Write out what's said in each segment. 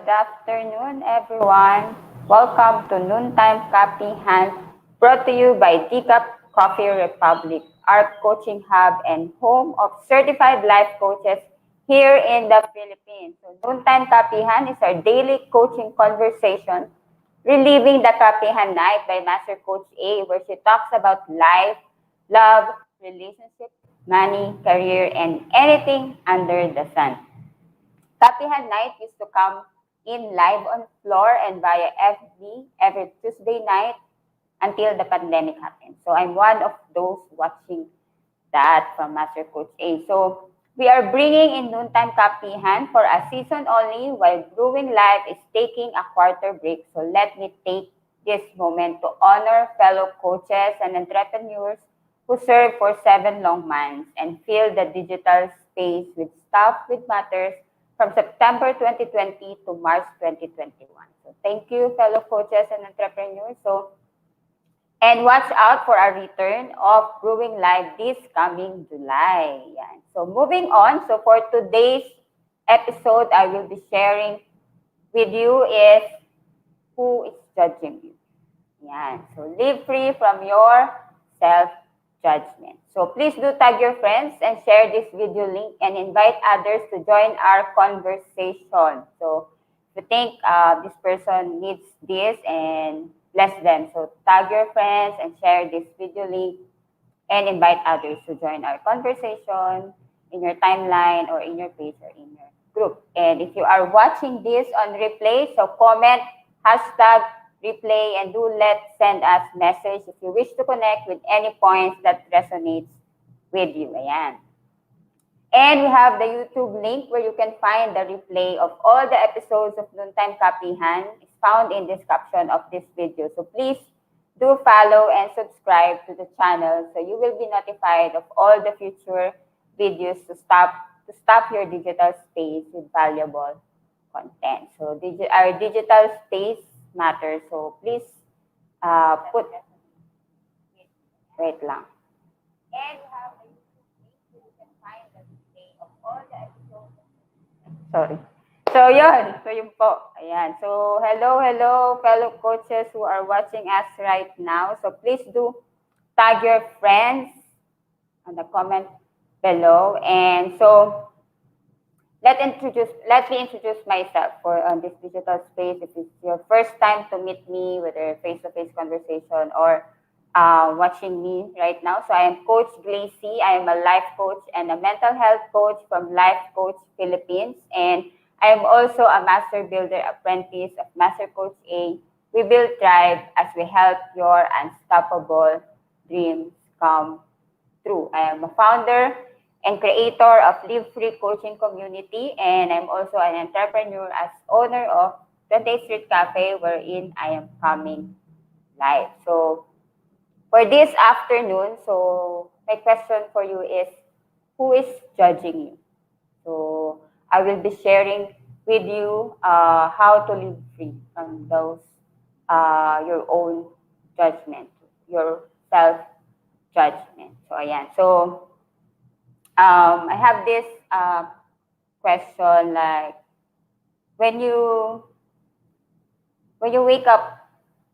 Good afternoon, everyone. Welcome to Noontime Kapehan, brought to you by Decaf Coffee Republic, our coaching hub and home of certified life coaches here in the Philippines. So, Noontime Kapehan is our daily coaching conversation, reliving the Kapehan Night by Master Coach A, where she talks about life, love, relationship, money, career, and anything under the sun. Kapehan Night used to come in live on floor and via FB every Tuesday night until the pandemic happened. So I'm one of those watching that from Master Coach A. So we are bringing in Noontime Kapehan for a season only while Brewing Live is taking a quarter break. So let me take this moment to honor fellow coaches and entrepreneurs who served for 7 long months and fill the digital space with stuff with matters from September 2020 to March 2021. So thank you, fellow coaches and entrepreneurs. And watch out for our return of Brewing Live this coming July. Yan. So moving on, so for today's episode, I will be sharing with you is who is judging you. Yan. So live free from your self-judgment. So please do tag your friends and share this video link and invite others to join our conversation. So if you think this person needs this and bless them. So tag your friends and share this video link and invite others to join our conversation in your timeline or in your page or in your group. And if you are watching this on replay, so comment hashtag replay and send us message if you wish to connect with any points that resonates with you. Ayan. And we have the YouTube link where you can find the replay of all the episodes of Noontime Kapehan. It's found in this caption of this video. So please do follow and subscribe to the channel so you will be notified of all the future videos to stop your digital space with valuable content. So our digital space matters. So please wait lang. And we have the YouTube link where you can find the replay of all the episodes. Sorry. So, yun. So, yun po. Ayan. So, hello, fellow coaches who are watching us right now. So, please do tag your friends on the comment below. And so, let me introduce myself for this digital space. If it's your first time to meet me, whether face-to-face conversation or watching me right now. So I am Coach Glacy. I am a life coach and a mental health coach from Life Coach Philippines. And I am also a Master Builder Apprentice of Master Coach A. We build Thrive as we help your unstoppable dreams come true. I am a founder and creator of Live Free Coaching Community. And I'm also an entrepreneur as owner of 28th Street Cafe, wherein I am coming live. So for this afternoon, so my question for you is, who is judging you? So I will be sharing with you how to live free from those your own judgment, your self-judgment. So ayan. So I have this question like when you wake up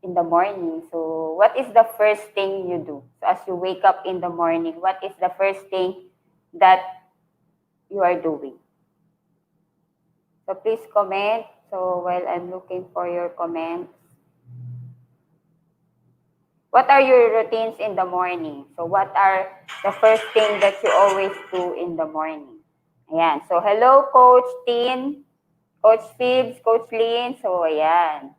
in the morning, so what is the first thing you do? So as you wake up in the morning, what is the first thing that you are doing? So please comment. So while I'm looking for your comments, what are your routines in the morning? So what are the first thing that you always do in the morning? Ayan. So hello, Coach Tin, Coach Phoebs, Coach Lynn. So ayan.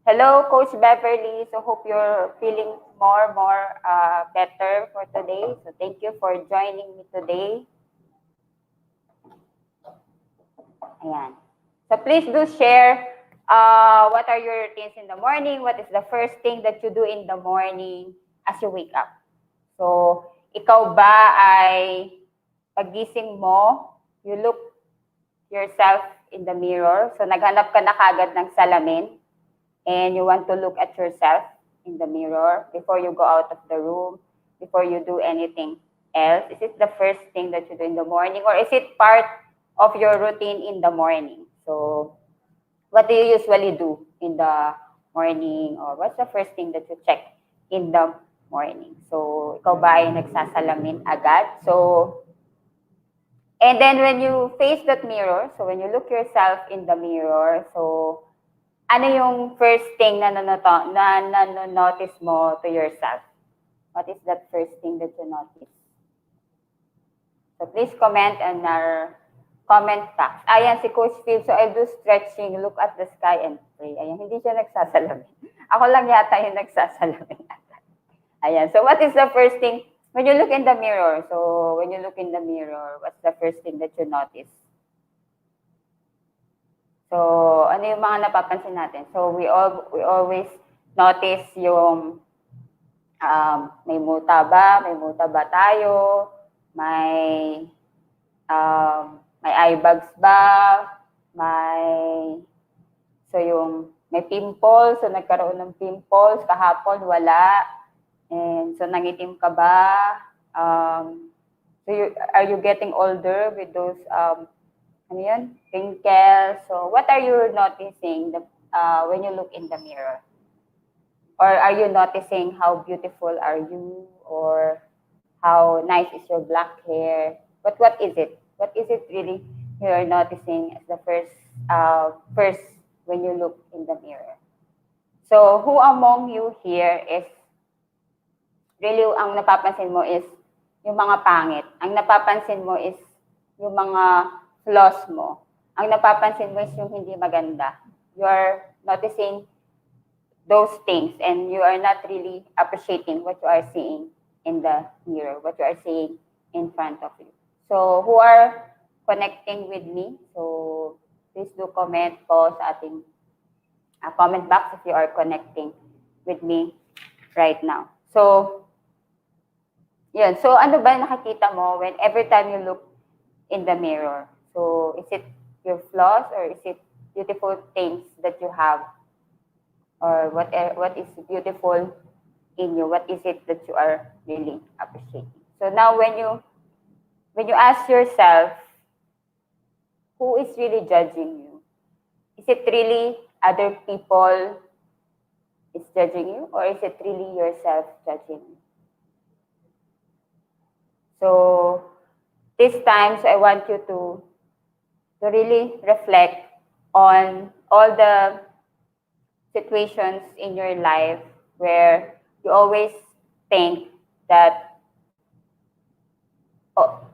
Hello, Coach Beverly. So hope you're feeling more better for today. So thank you for joining me today. Ayan. So please do share what are your routines in the morning. What is the first thing that you do in the morning as you wake up? So ikaw ba ay pagising mo, you look yourself in the mirror. So naghanap ka na kagad ng salamin. And you want to look at yourself in the mirror before you go out of the room, before you do anything else? Is it the first thing that you do in the morning, or is it part of your routine in the morning? So What do you usually do in the morning, or what's the first thing that you check in the morning? So, ikaw ba ay nagsasalamin agad? So, and then when you face that mirror, so when you look yourself in the mirror, so ano yung first thing na notice mo to yourself? What is that first thing that you notice? So please comment on our comment box. Ayan, si Coach Phil. So I do stretching, look at the sky and pray. Ayan, hindi siya nagsasalamin. Ako lang yata yung nagsasalamin. Ayan, so what is the first thing? When you look in the mirror, so when you look in the mirror, what's the first thing that you notice? So, ano yung mga napapansin natin? So, we always notice yung may muta ba? May muta ba tayo? May eye bags ba? So yung may pimples, so nagkaroon ng pimples, kahapon wala. And so nangitim ka ba? So are you getting older with those ano yun? Wrinkles? So what are you noticing when you look in the mirror? Or are you noticing how beautiful are you, or how nice is your black hair? But what is it? What is it really you're noticing as the first when you look in the mirror? So who among you here is really, ang napapansin mo is yung mga pangit. Ang napapansin mo is yung mga flaws mo. Ang napapansin mo is yung hindi maganda. You are noticing those things and you are not really appreciating what you are seeing in the mirror, what you are seeing in front of you. So, who are connecting with me? So, please do comment po sa ating comment box if you are connecting with me right now. So, yun. So, ano ba nakikita mo when every time you look in the mirror? So, is it your flaws, or is it beautiful things that you have? Or what is beautiful in you? What is it that you are really appreciating? So now when you ask yourself, who is really judging you? Is it really other people is judging you, or is it really yourself judging you? So this time, so I want you to really reflect on all the situations in your life where you always think that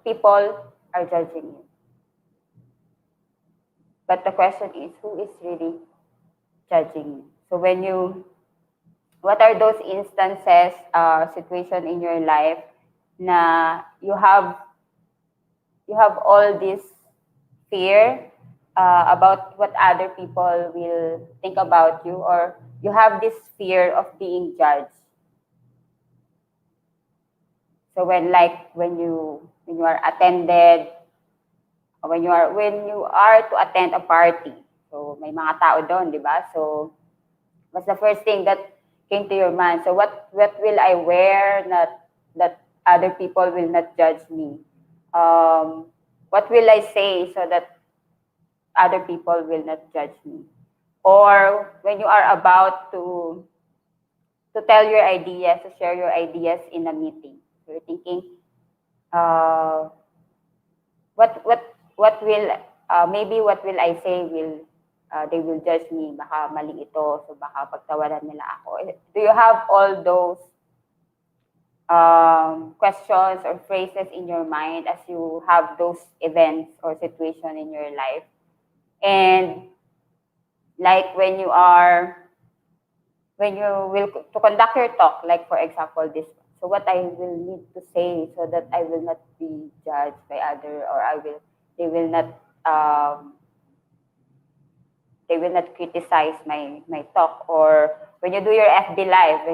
people are judging you. But the question is, who is really judging you? So what are those instances, situation in your life na you have all this fear about what other people will think about you, or you have this fear of being judged. So when you are attended, or when you are to attend a party, so may mga tao doon, di ba? So what's the first thing that came to your mind? So what will I wear that other people will not judge me? What will I say so that other people will not judge me? Or when you are about to tell your ideas, to share your ideas in a meeting, so you're thinking, what will I say they will judge me, baka mali ito, so baka pagtawanan nila ako. Do you have all those questions or phrases in your mind as you have those events or situation in your life? And like when you will to conduct your talk, like for example this one, so what I will need to say so that I will not be judged by other, or they will not criticize my talk. Or when you do your FB live,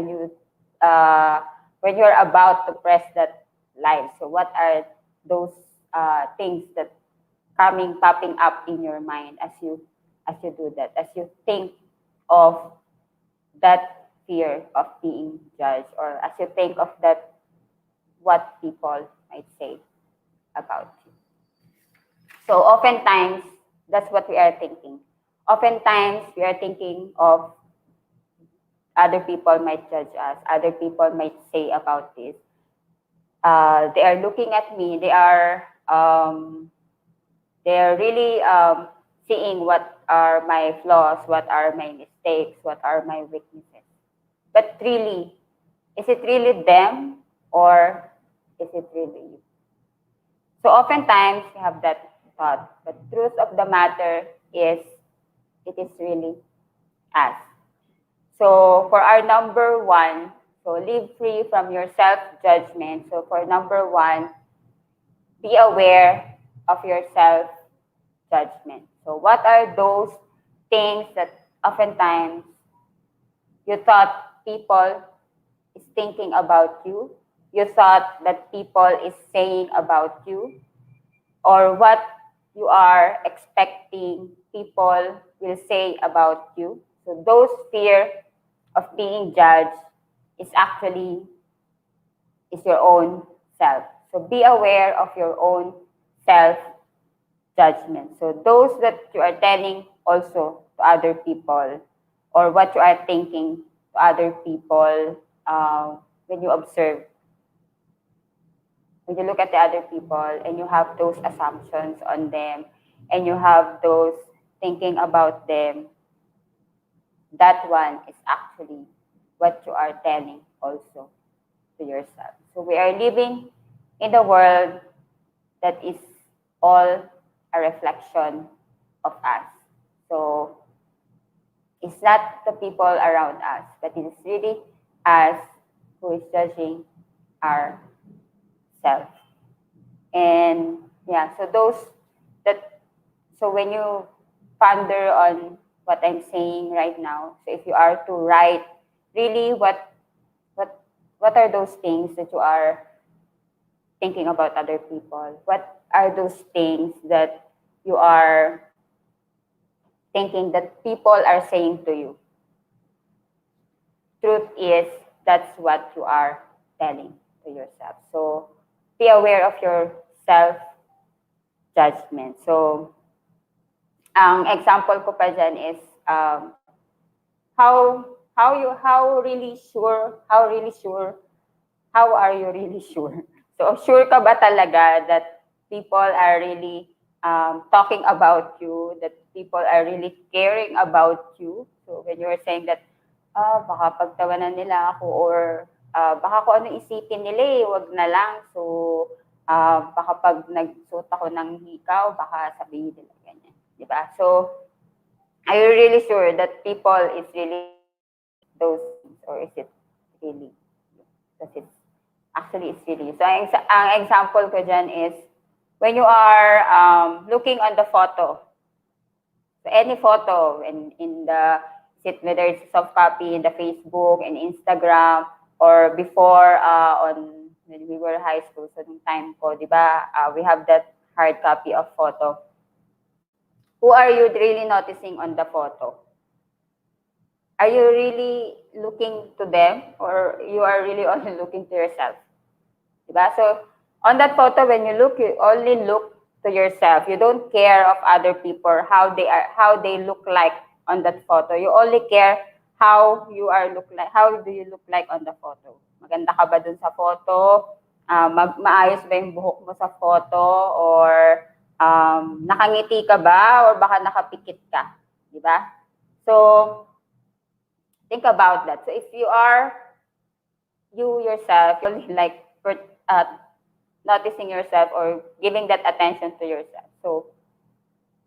when you're about to press that live, so what are those things that popping up in your mind as you do that, as you think of that fear of being judged, or as you think of that, what people might say about you? So oftentimes, that's what we are thinking. oftentimes we are thinking of other people might judge us, other people might say about this. They are looking at me. They are really seeing what are my flaws, what are my mistakes, what are my weaknesses. But really, is it really them or is it really you? So oftentimes we have that thought, but truth of the matter is it is really us. So for our number one, so live free from your self-judgment. So for number one, be aware of your self-judgment. So what are those things that oftentimes you thought people is thinking about you, you thought that people is saying about you, or what you are expecting people will say about you. So those fear of being judged is actually is your own self. So be aware of your own self judgment. So those that you are telling also to other people, or what you are thinking to other people when you observe, when you look at the other people and you have those assumptions on them and you have those thinking about them, that one is actually what you are telling also to yourself. So we are living in the world that is all a reflection of us. So it's not the people around us, but it is really us who is judging ourselves. And yeah, so those that so when you ponder on what I'm saying right now, so if you are to write really what what are those things that you are thinking about other people? What are those things that you are thinking that people are saying to you? Truth is, that's what you are telling to yourself. So be aware of your self-judgment. So ang example ko pa dyan is how are you really sure? So sure ka ba talaga that people are really talking about you, that people are really caring about you? So when you are saying that, baka pagtawanan nila ako, or baka kung ano isipin nila wag na lang. So baka pag nagsuot ako ng hikaw, baka sabihin nila ganyan. Diba? So are you really sure that people is really those things, or is it really you? Because actually it's really you. So ang example ko dyan is when you are looking on the photo. So any photo in the whether it's soft copy in the Facebook and Instagram, or before on when we were high school, so nung time ko, di ba, we have that hard copy of photo. Who are you really noticing on the photo? Are you really looking to them, or you are really only looking to yourself? Diba? So on that photo, when you look, you only look to yourself. You don't care of other people, how they look like on that photo. You only care how you are look like. How do you look like on the photo? Maganda ka ba dun sa photo? Maayos ba yung buhok mo sa photo? Or nakangiti ka ba? Or baka nakapikit ka? Diba? So think about that. So if you are you yourself, you only like noticing yourself or giving that attention to yourself. So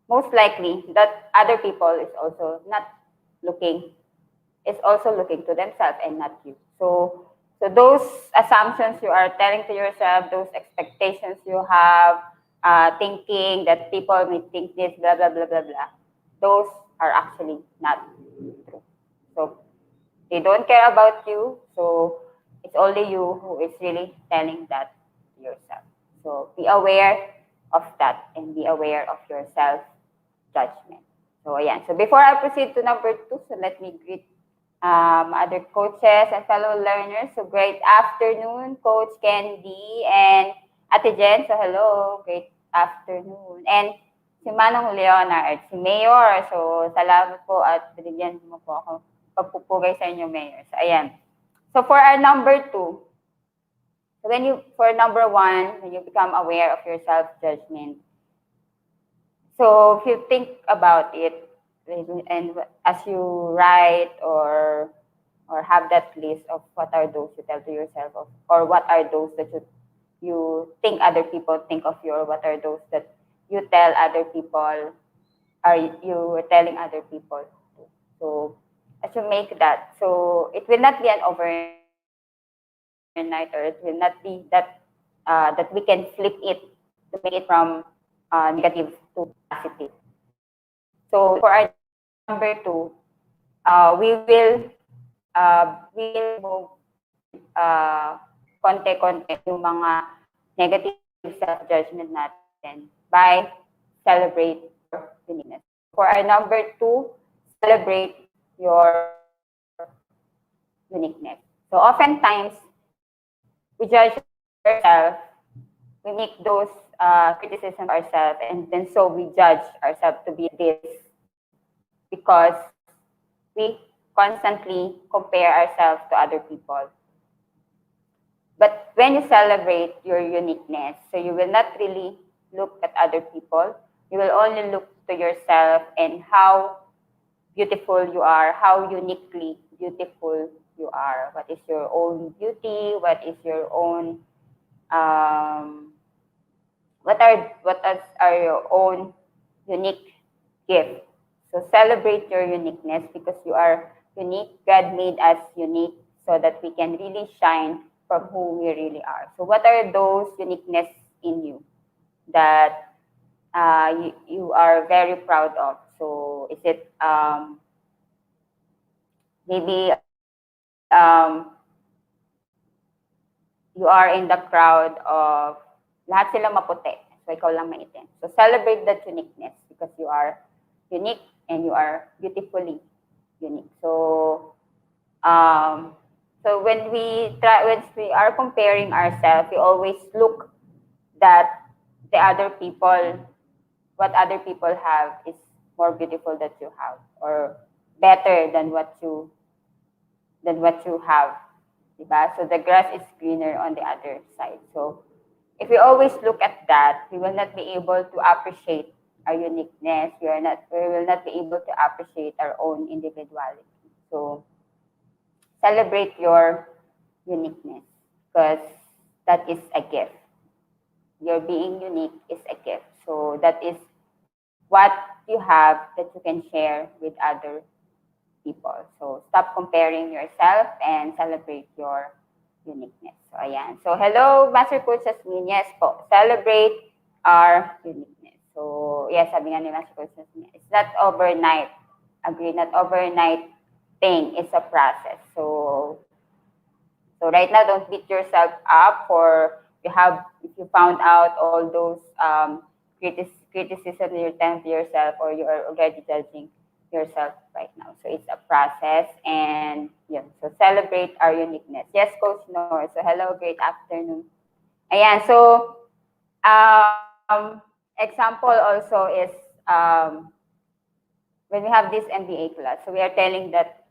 most likely that other people is also looking to themselves and not you. So those assumptions you are telling to yourself, those expectations you have, thinking that people may think this, blah, blah, blah, blah, blah, those are actually not true. So they don't care about you. So it's only you who is really telling that to yourself. So be aware of that and be aware of your self-judgment. So ayan. So before I proceed to number 2, so let me greet other coaches and fellow learners. So great afternoon, Coach Candy and Ate Jen. So hello, great afternoon. And si Manong Leonard, si Mayor. So, salamat po at binigyan mo po ako pagpupugay sa inyo, Mayor. So, ayan. So, for our number 2, so for number 1, when you become aware of your self-judgment, so if you think about it, and as you write or have that list of what are those you tell to yourself of, or what are those that you think other people think of you, or what are those that you tell other people, are you telling other people. So as you make that, so it will not be an overnight, or it will not be that that we can flip it to make it from negative to positive. So for our number 2, we will move konti-konti yung mga negative self-judgment natin by celebrate your uniqueness. For our number 2, celebrate your uniqueness. So oftentimes, we judge ourselves, we make those criticisms of ourselves, and then so we judge ourselves to be this because we constantly compare ourselves to other people. But when you celebrate your uniqueness, so you will not really look at other people, you will only look to yourself and how beautiful you are, how uniquely beautiful you are. What is your own beauty? What is your own what are your own unique gifts? So celebrate your uniqueness because you are unique. God made us unique so that we can really shine from who we really are. So what are those uniqueness in you that you are very proud of? So is it maybe you are in the crowd of lahat sila maputi, so ikaw lang maitim. So celebrate that uniqueness because you are unique and you are beautifully unique. So so when we are comparing ourselves, we always look that the other people, what other people have is more beautiful that you have, or better than what you have. Diba? So the grass is greener on the other side. So if we always look at that, we will not be able to appreciate our uniqueness. We will not be able to appreciate our own individuality. So celebrate your uniqueness because that is a gift. Your being unique is a gift. So that is what you have that you can share with other people. So stop comparing yourself and celebrate your uniqueness. So ayan. So hello, Master Coach Jasmine. Yes po, celebrate our uniqueness. So yes, sabi nga ni Master Coach Jasmine, it's not overnight. Agree, not overnight thing. It's a process. So right now, don't beat yourself up for if you found out all those criticism you're telling to yourself, or you are already judging yourself right now. So it's a process, and yeah, so celebrate our uniqueness. Yes, Coach Nor. So hello, great afternoon. Ayan, so example also is when we have this MBA class, so we are telling that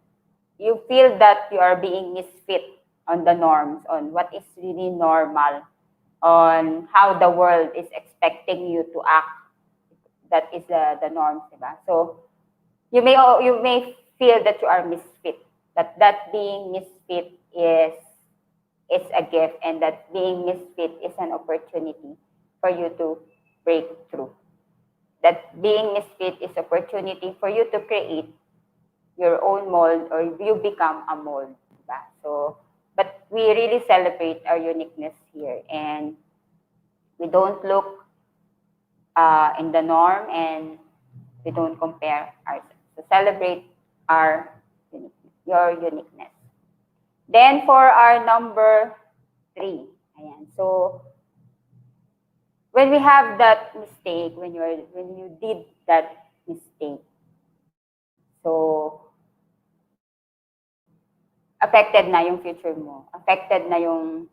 you feel that you are being misfit on the norms, on what is really normal, on how the world is expecting you to act. That is the norms, diba? So you may feel that you are misfit, that being misfit is a gift, and that being misfit is an opportunity for you to break through. That being misfit is opportunity for you to create your own mold, or you become a mold. Diba? So, but we really celebrate our uniqueness here, and we don't look in the norm, and we don't compare ourselves. So celebrate our uniqueness, your uniqueness. Then for our number 3, ayan. So when we have that mistake, when you did that mistake, so affected na yung future mo, affected na yung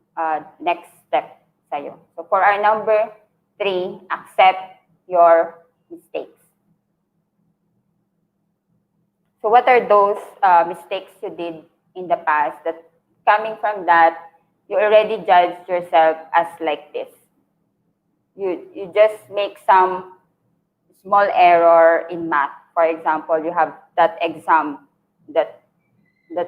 next step sa'yo. So for our number 3, accept your mistakes. So what are those mistakes you did in the past that coming from that, you already judged yourself as like this? You just make some small error in math. For example, you have that exam that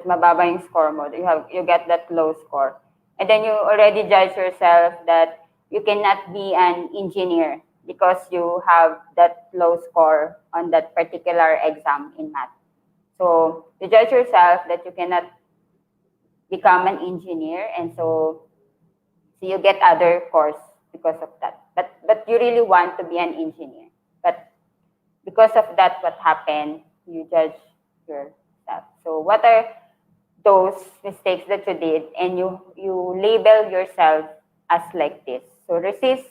mababa yung score mo. You get that low score. And then you already judge yourself that you cannot be an engineer because you have that low score on that particular exam in math. So you judge yourself that you cannot become an engineer, and so you get other course because of that. But you really want to be an engineer. But because of that, what happened? You judge yourself. So what are those mistakes that you did, and you label yourself as like this? So resist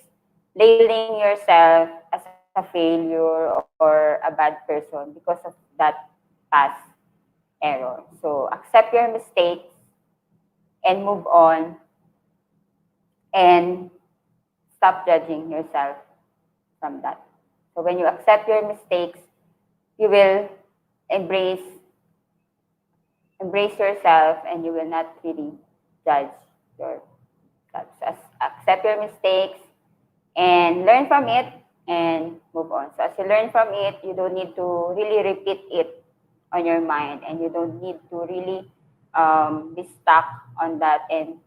labeling yourself as a failure or a bad person because of that past error. So accept your mistakes and move on, and stop judging yourself from that. So when you accept your mistakes, you will embrace yourself, and you will not really judge yourself. So accept your mistakes and learn from it and move on. So as you learn from it, you don't need to really repeat it on your mind, and you don't need to really be stuck on that, and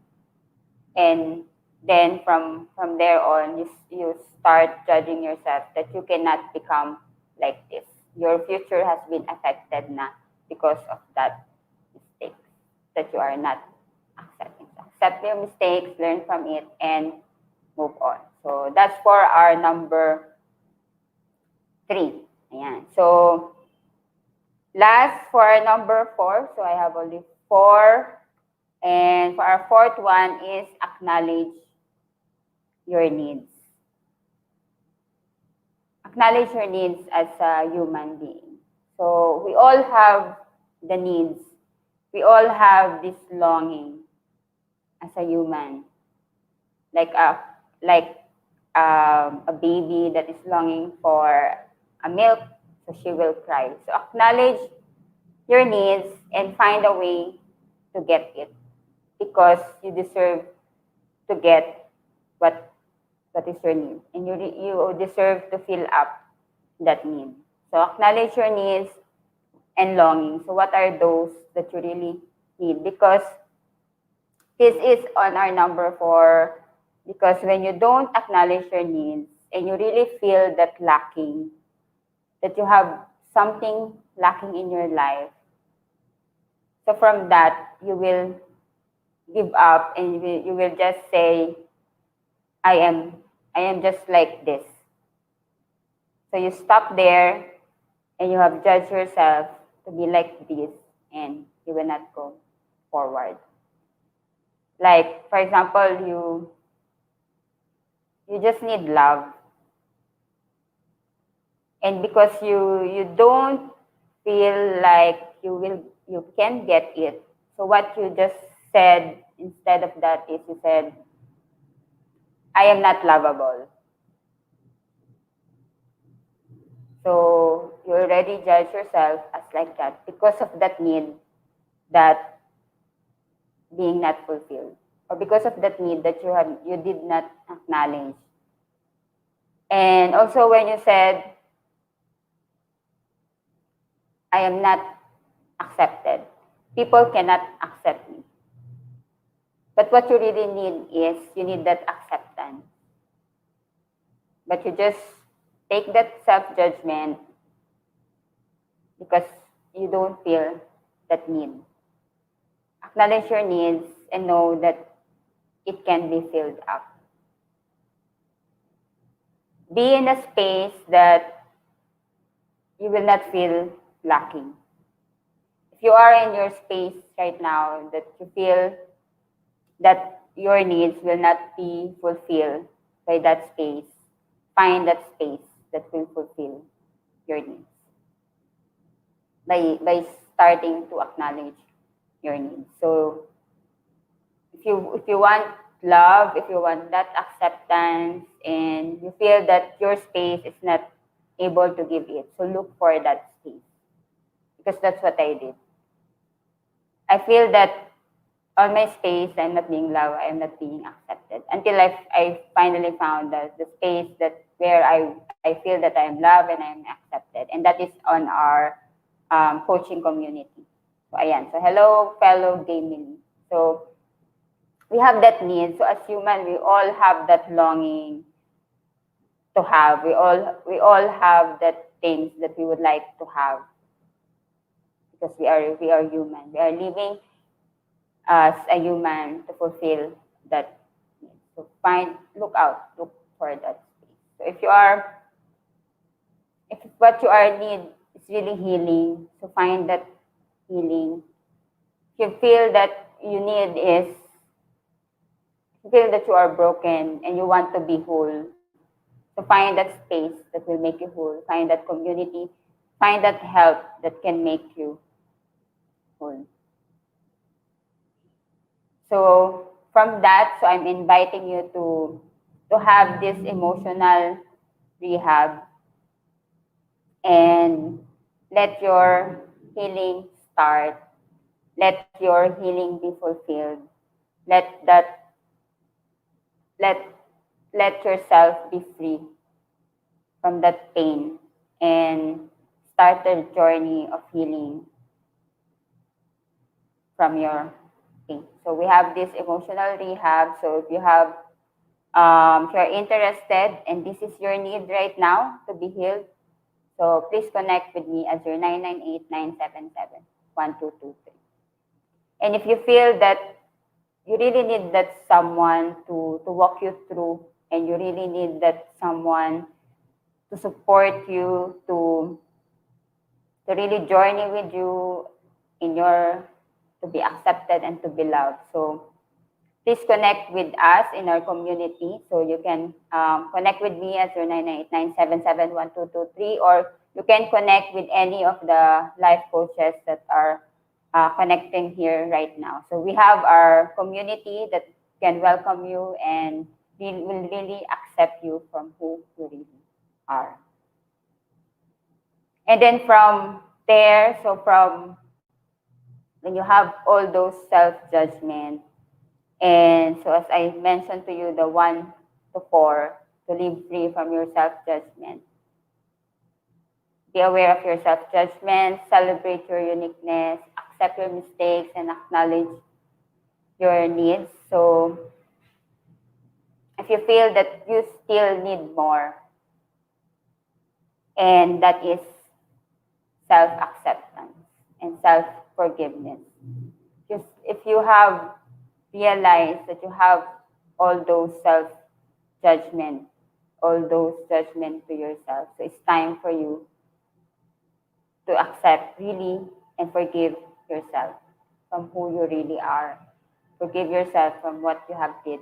then from there on, you start judging yourself that you cannot become like this. Your future has been affected na because of that mistake that you are not accepting. So accept your mistakes, learn from it, and move on. So that's for our number 3. Ayan. So last for our number 4. So I have only 4. And for our 4th one is acknowledge your needs. Acknowledge your needs as a human being. So we all have the needs. We all have this longing as a human, like a baby that is longing for a milk, so she will cry. So acknowledge your needs and find a way to get it, because you deserve to get what is your need, and you deserve to fill up that need. So acknowledge your needs and longing. So what are those that you really need? Because this is on our number 4. Because when you don't acknowledge your needs and you really feel that lacking, that you have something lacking in your life, so from that you will give up, and you will just say, I am just like this. So you stop there, and you have judged yourself to be like this, and you will not go forward. Like, for example, you just need love. And because you don't feel like you can get it. So what you just said instead of that is, you said, I am not lovable. So you already judge yourself as like that because of that need that being not fulfilled, or because of that need that you did not acknowledge. And also when you said, I am not accepted, people cannot accept me. But what you really need is, you need that acceptance. But you just take that self-judgment because you don't feel that need. Acknowledge your needs and know that it can be filled up. Be in a space that you will not feel lacking. If you are in your space right now that you feel that your needs will not be fulfilled by that space, find that space that will fulfill your needs by starting to acknowledge your needs. So if you want love, if you want that acceptance, and you feel that your space is not able to give it. So look for that space, because that's what I did. I feel that on my space, I'm not being loved, I'm not being accepted. Until I finally found the space that where I feel that I'm loved and I'm accepted. And that is on our coaching community. So ayan. So hello, fellow gaming. So we have that need. So as human, we all have that longing to have. We all have that things that we would like to have, because we are human. We are living as a human to fulfill that need. So look for that space. So if what you are need is really healing, so find that healing. If you feel that you need is, you feel that you are broken and you want to be whole, so find that space that will make you whole. Find that community. Find that help that can make you whole. So from that, so I'm inviting you to have this emotional rehab and let your healing start. Let your healing be fulfilled. Let that let let yourself be free from that pain and start the journey of healing from your pain. So we have this emotional rehab. So if you're interested and this is your need right now to be healed, so please connect with me at 0998-977-1223. And if you feel that you really need that someone to walk you through, and you really need that someone to support you, to really journey with you in your, to be accepted and to be loved. So please connect with us in our community. So you can connect with me at 0998-977-1223, or you can connect with any of the life coaches that are connecting here right now. So we have our community that can welcome you and will really accept you from who you really are. And then from there, so from when you have all those self-judgment, and so as I mentioned to you, the 1 to 4, to live free from your self-judgment. Be aware of your self-judgment, celebrate your uniqueness, accept your mistakes, and acknowledge your needs. So if you feel that you still need more, and that is self-acceptance and self-forgiveness. Just if you have realized that you have all those self-judgment, all those judgment to yourself, so it's time for you to accept really and forgive yourself from who you really are. Forgive yourself from what you have did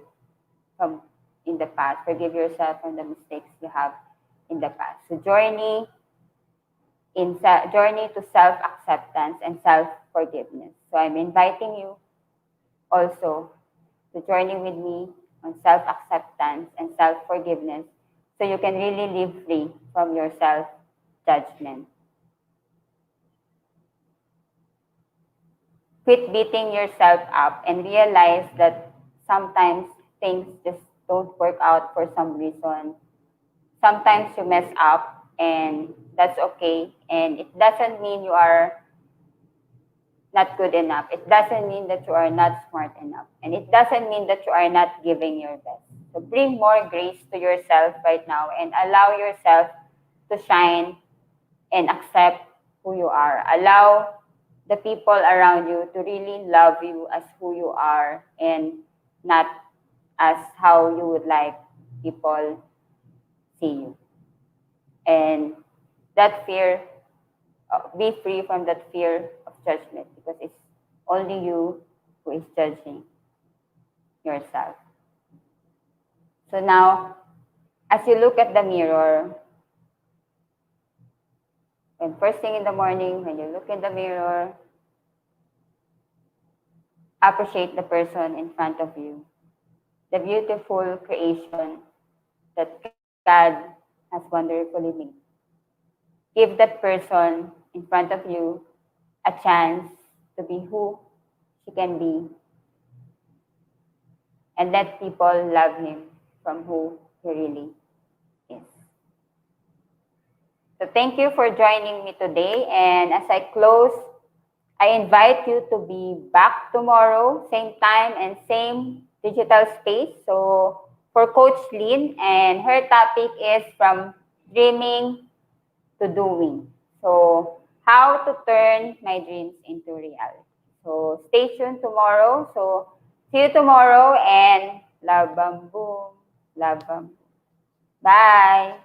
from in the past. Forgive yourself from the mistakes you have in the past. So journey to self-acceptance and self-forgiveness. So I'm inviting you also to journey with me on self-acceptance and self-forgiveness, so you can really live free from your self-judgment. Quit beating yourself up and realize that sometimes things just don't work out for some reason. Sometimes you mess up, and that's okay. And it doesn't mean you are not good enough. It doesn't mean that you are not smart enough. And it doesn't mean that you are not giving your best. So bring more grace to yourself right now and allow yourself to shine and accept who you are. Allow the people around you to really love you as who you are, and not as how you would like people see you. And that fear, be free from that fear of judgment, because it's only you who is judging yourself. So now, as you look at the mirror, when first thing in the morning, when you look in the mirror, appreciate the person in front of you, the beautiful creation that God has wonderfully made. give that person in front of you a chance to be who she can be, and let people love him from who he really is. So thank you for joining me today. And as I close, I invite you to be back tomorrow, same time and same digital space. So for Coach Lynn, and her topic is from dreaming to doing. So how to turn my dreams into reality. So stay tuned tomorrow. So see you tomorrow, and love, boom, love, boom. Bye.